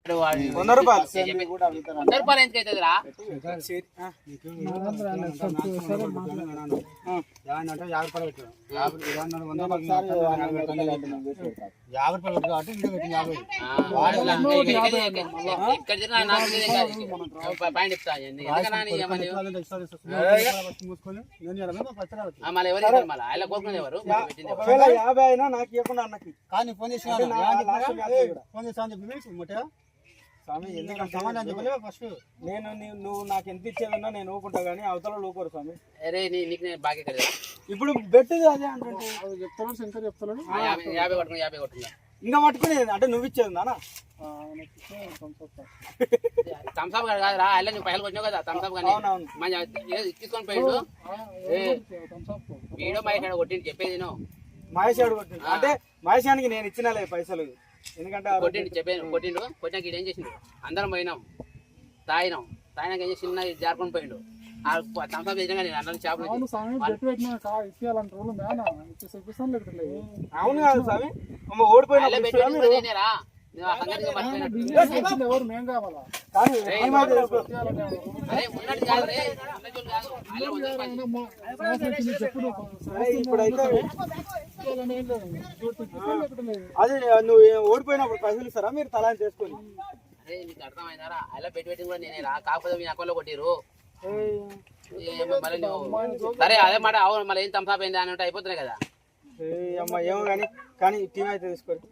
100 రూపాయలు 100 రూపాయలు ఎందుకు అవుతుందిరా? ఇక్కడ పాయింట్ చెప్తా మళ్ళీ ఎవరు మళ్ళీ ఆయన కోరుకునేది ఎవరు? 50 అయినా నాకు ఇవ్వకుండా అన్నకి కానీ ఫోన్ చేసి ఫోన్ చేస్తా అని చెప్పి స్వామి ఫస్ట్ నేను నువ్వు నాకు ఎంత ఇచ్చేదన్నా నేను ఊకుంటా కానీ అవతల ఊకోరు స్వామి. అరే నీకు నేను బాగా కదా ఇప్పుడు బెట్టుది అదే అంటే చెప్తాను శంకర్ చెప్తాను 50 కొట్టుకున్నా ఇంకా పట్టుకునేది అంటే నువ్వు ఇచ్చేది నానా థమ్స్అప్ కాదురా అలా నువ్వు పైసలు కొట్టినావు కదా థమ్స్అప్ కానీ తీసుకొని పోయిండు వీడియో మహేష్ కొట్టిండు చెప్పేది నేను మహేష్ ఆడు కొట్టిండు అంటే మహేషానికి నేను ఇచ్చినలే పైసలు ఎందుకంటే కొట్టిండు చెప్పాను కొట్టిండు కొట్టినాక ఇదేం చేసిండు అందరం పోయినాం తాగినాక ఏం చేసి చిన్న జారుకొని పోయిండు థమ్స్అప్ చేసినా నేను అందరం చేపలు అవును కాదు స్వామి ఓడిపోయినా ఇప్పుడైతే అదే నువ్వు ఓడిపోయినప్పుడు పైసలు ఇస్తారా మీరు తలా చేసుకొని? అరే నీకు అర్థమైందారా అలా పెట్టి కూడా నేనే రా కాకపోతే మీ అకౌంట్లో కొట్టిరు మళ్ళీ సరే అదే మాట అవును మళ్ళీ ఏం థమ్స్అప్ అయింది అని అంటే అయిపోతున్నాయి కదా అమ్మ ఏమో కానీ టీం అయితే తీసుకోండి.